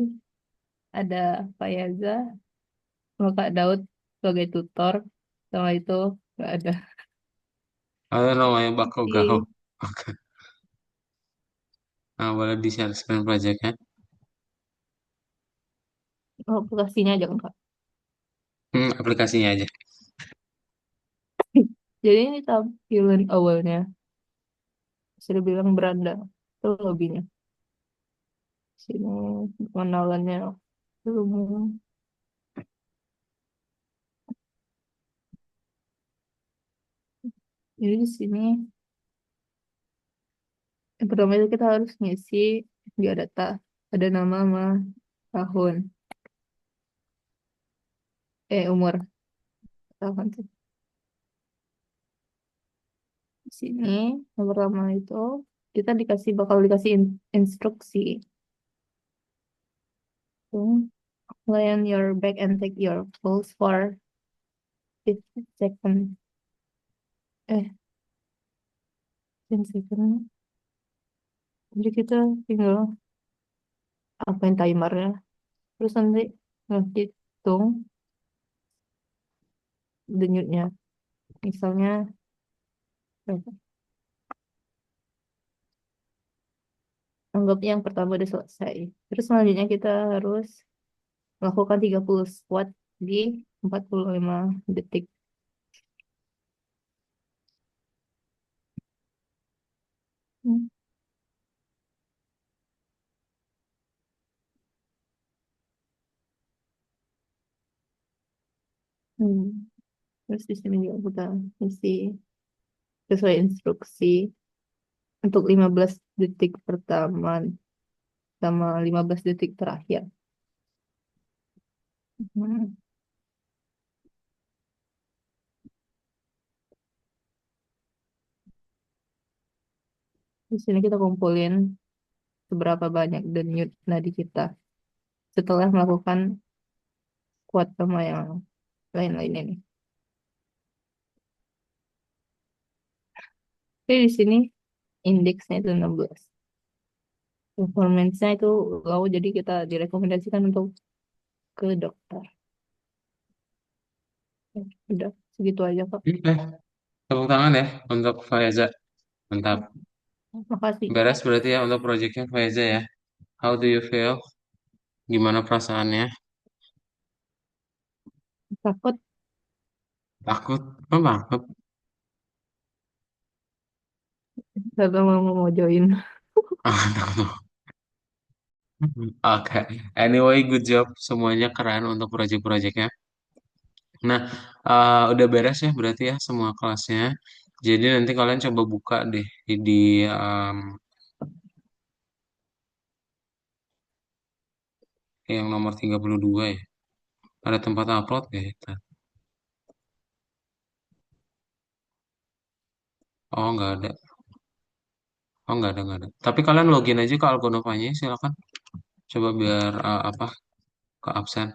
Speaker 3: ada Fayaza sama Kak Daud sebagai tutor. Sama itu nggak ada.
Speaker 1: Ada namanya Bakugaho.
Speaker 3: Oke.
Speaker 1: Oke. Nah, boleh di-share screen project-nya.
Speaker 3: Oh, aplikasinya jangan Kak.
Speaker 1: Aplikasinya aja.
Speaker 3: Jadi ini tampilan awalnya. Sudah bilang beranda. Itu lobbynya. Sini pengenalannya. Belum. Jadi di sini yang pertama itu kita harus ngisi biodata. Ada nama sama tahun. Umur tahun tuh. Di sini yang pertama itu kita bakal dikasih instruksi. Tuh, lay on your back and take your pulse for 15 seconds. Eh, 10 seconds. Jadi kita tinggal apain timernya. Terus nanti ngehitung denyutnya. Misalnya, berapa? Anggap yang pertama udah selesai. Terus selanjutnya kita harus melakukan 30 squat di 45 detik. Hmm. Hmm. Terus di sini juga kita isi sesuai instruksi untuk 15 detik pertama sama 15 detik terakhir. Hmm. Di sini kita kumpulin seberapa banyak denyut nadi kita setelah melakukan squat sama yang lain-lain ini. Oke, di sini indeksnya itu 16. Performance-nya itu low, jadi kita direkomendasikan untuk ke dokter. Udah, segitu aja, Kak.
Speaker 1: Oke. Tepuk tangan ya untuk Fayaza. Mantap.
Speaker 3: Makasih.
Speaker 1: Beres berarti ya untuk projectnya Fayaza ya. How do you feel? Gimana perasaannya?
Speaker 3: Takut
Speaker 1: Takut? Oh, takut.
Speaker 3: karena mau join.
Speaker 1: Ah, takut. Oke. Anyway, good job. Semuanya keren untuk project-projectnya. Nah, udah beres ya berarti ya semua kelasnya. Jadi nanti kalian coba buka deh di um, yang nomor 32 ya. Ada tempat upload ya? Oh, nggak ada. Oh, nggak ada. Tapi kalian login aja ke Algonovanya, silakan. Coba biar apa ke absen.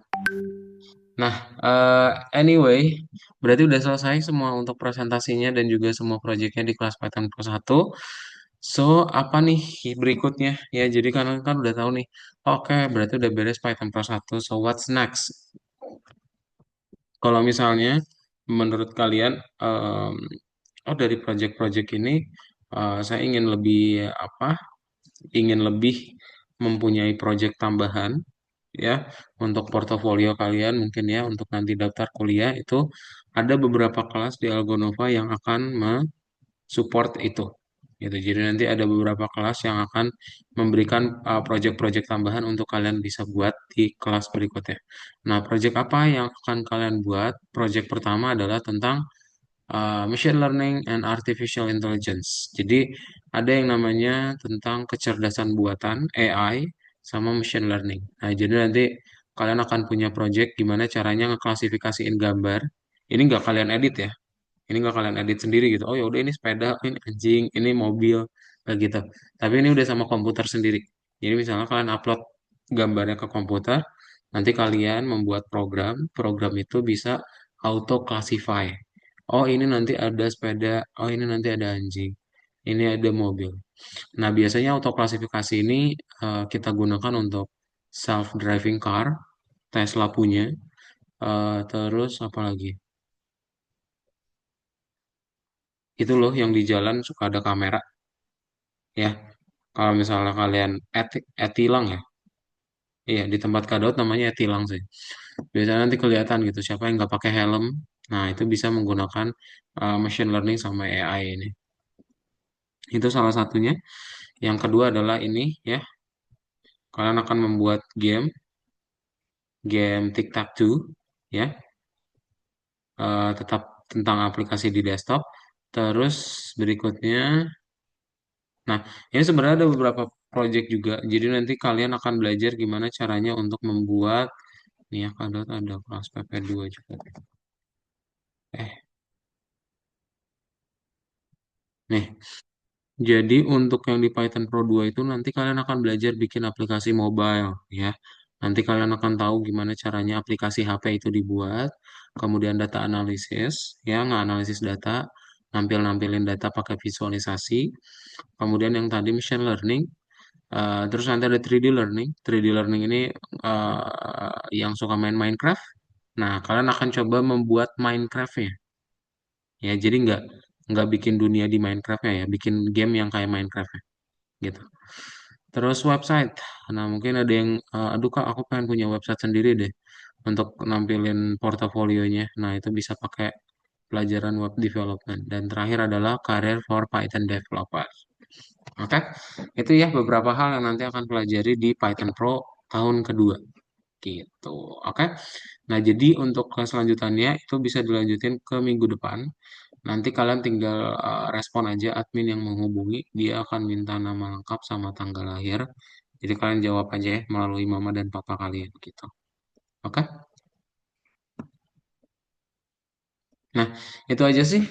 Speaker 1: Nah, anyway, berarti udah selesai semua untuk presentasinya dan juga semua proyeknya di kelas Python Pro 1. So, apa nih berikutnya? Ya, jadi kalian kan udah tahu nih. Oke, berarti udah beres Python Pro 1. So, what's next? Kalau misalnya menurut kalian, oh dari project-project ini, saya ingin lebih apa? Ingin lebih mempunyai project tambahan ya untuk portofolio kalian mungkin ya untuk nanti daftar kuliah itu ada beberapa kelas di Algonova yang akan support itu gitu. Jadi nanti ada beberapa kelas yang akan memberikan project-project tambahan untuk kalian bisa buat di kelas berikutnya. Nah, project apa yang akan kalian buat? Project pertama adalah tentang machine learning and artificial intelligence. Jadi ada yang namanya tentang kecerdasan buatan AI sama machine learning. Nah, jadi nanti kalian akan punya project gimana caranya ngeklasifikasiin gambar. Ini nggak kalian edit ya. Ini nggak kalian edit sendiri gitu. Oh ya udah ini sepeda, ini anjing, ini mobil. kayak gitu. Tapi ini udah sama komputer sendiri. Jadi misalnya kalian upload gambarnya ke komputer, nanti kalian membuat program itu bisa auto classify. Oh ini nanti ada sepeda, oh ini nanti ada anjing, ini ada mobil. Nah biasanya auto klasifikasi ini kita gunakan untuk self driving car, Tesla punya. Terus apa lagi? Itu loh yang di jalan suka ada kamera ya. Kalau misalnya kalian etilang ya, iya di tempat kadot namanya etilang sih. Biasanya nanti kelihatan gitu siapa yang nggak pakai helm. Nah itu bisa menggunakan machine learning sama AI ini. Itu salah satunya. Yang kedua adalah ini ya, kalian akan membuat game tic-tac-toe ya, tetap tentang aplikasi di desktop. Terus berikutnya, nah ini sebenarnya ada beberapa project juga. Jadi nanti kalian akan belajar gimana caranya untuk membuat, nih ya, ada kelas PP2 juga. Eh, nih. Jadi untuk yang di Python Pro 2 itu nanti kalian akan belajar bikin aplikasi mobile ya. Nanti kalian akan tahu gimana caranya aplikasi HP itu dibuat, kemudian data analisis ya, nganalisis data, nampilin data pakai visualisasi, kemudian yang tadi machine learning, terus nanti ada 3D learning. 3D learning ini yang suka main Minecraft. Nah, kalian akan coba membuat Minecraft-nya. Ya, jadi nggak bikin dunia di Minecraft-nya ya, bikin game yang kayak Minecraft gitu. Terus website. Nah, mungkin ada yang, aduh Kak, aku pengen punya website sendiri deh untuk nampilin portofolionya. Nah, itu bisa pakai pelajaran web development. Dan terakhir adalah career for Python developer. Oke, itu ya beberapa hal yang nanti akan pelajari di Python Pro tahun kedua. Gitu. Oke. Nah, jadi untuk kelas selanjutannya itu bisa dilanjutin ke minggu depan. Nanti kalian tinggal respon aja admin yang menghubungi, dia akan minta nama lengkap sama tanggal lahir. Jadi kalian jawab aja ya melalui mama dan papa kalian gitu. Oke? Nah, itu aja sih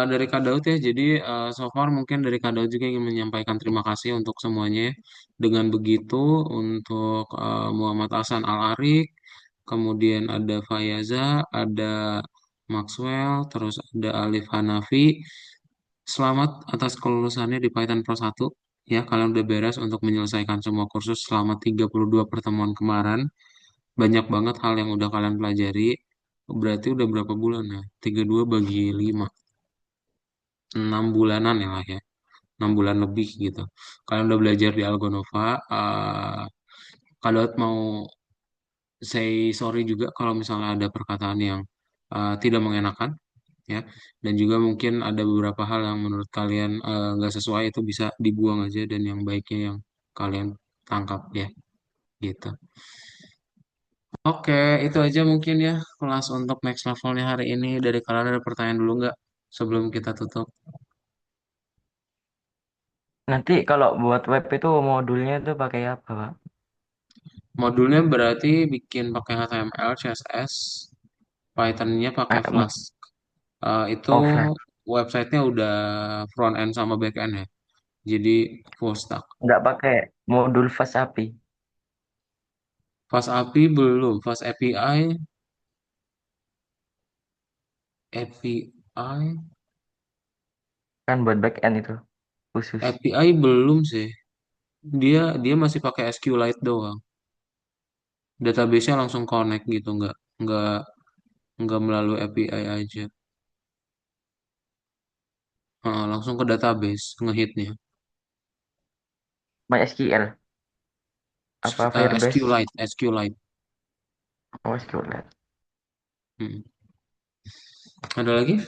Speaker 1: dari Kak Daud ya. Jadi so far mungkin dari Kak Daud juga ingin menyampaikan terima kasih untuk semuanya ya. Dengan begitu untuk Muhammad Hasan Al-Arik, kemudian ada Fayaza, ada Maxwell, terus ada Alif Hanafi. Selamat atas kelulusannya di Python Pro 1. Ya, kalian udah beres untuk menyelesaikan semua kursus selama 32 pertemuan kemarin. Banyak banget hal yang udah kalian pelajari. Berarti udah berapa bulan ya? 32 bagi 5. 6 bulanan ya lah ya. 6 bulan lebih gitu. Kalian udah belajar di Algonova. Kalau mau say sorry juga kalau misalnya ada perkataan yang tidak mengenakan ya, dan juga mungkin ada beberapa hal yang menurut kalian nggak sesuai, itu bisa dibuang aja dan yang baiknya yang kalian tangkap ya gitu. Oke, itu aja mungkin ya kelas untuk next levelnya hari ini. Dari kalian ada pertanyaan dulu nggak sebelum kita tutup?
Speaker 2: Nanti kalau buat web itu modulnya itu pakai apa, Pak?
Speaker 1: Modulnya berarti bikin pakai HTML, CSS, Python-nya pakai
Speaker 2: Eh,
Speaker 1: Flask. Itu
Speaker 2: oh, Flash.
Speaker 1: websitenya udah front end sama back end ya. Jadi full stack.
Speaker 2: Nggak pakai modul Fast API.
Speaker 1: Fast API belum, Fast API,
Speaker 2: Kan buat back end itu khusus.
Speaker 1: API belum sih. Dia dia masih pakai SQLite doang. Database-nya langsung connect gitu, nggak nggak melalui API aja. Langsung ke database ngehitnya.
Speaker 2: MySQL. Apa Firebase?
Speaker 1: SQLite.
Speaker 2: Oh, SQL.
Speaker 1: Hmm. Ada lagi?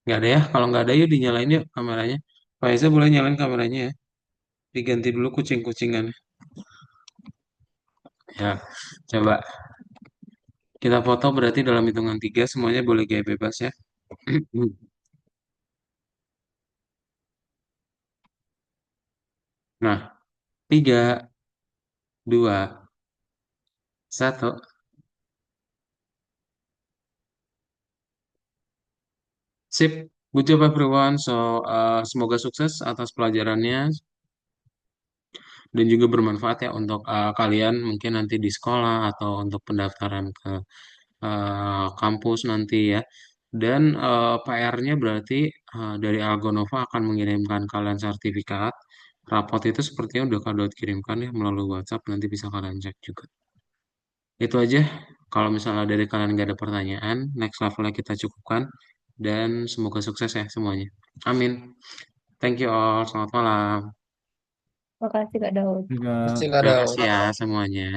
Speaker 1: Nggak ada ya? Kalau nggak ada yuk dinyalain yuk kameranya. Pak Eza boleh nyalain kameranya ya. Diganti dulu kucing-kucingannya. Ya, coba. Kita foto berarti dalam hitungan tiga semuanya boleh gaya bebas ya. Nah, tiga, dua, satu. Sip. Good job everyone. So, semoga sukses atas pelajarannya dan juga bermanfaat ya untuk kalian mungkin nanti di sekolah atau untuk pendaftaran ke kampus nanti ya. Dan PR-nya berarti dari Algonova akan mengirimkan kalian sertifikat. Rapot itu sepertinya udah Kak Daud kirimkan ya melalui WhatsApp. Nanti bisa kalian cek juga. Itu aja. Kalau misalnya dari kalian nggak ada pertanyaan, next levelnya kita cukupkan. Dan semoga sukses ya semuanya. Amin. Thank you all. Selamat malam.
Speaker 3: Makasih Kak Daud.
Speaker 4: Juga
Speaker 5: Pasti
Speaker 1: Terima
Speaker 5: ada.
Speaker 1: kasih ya semuanya.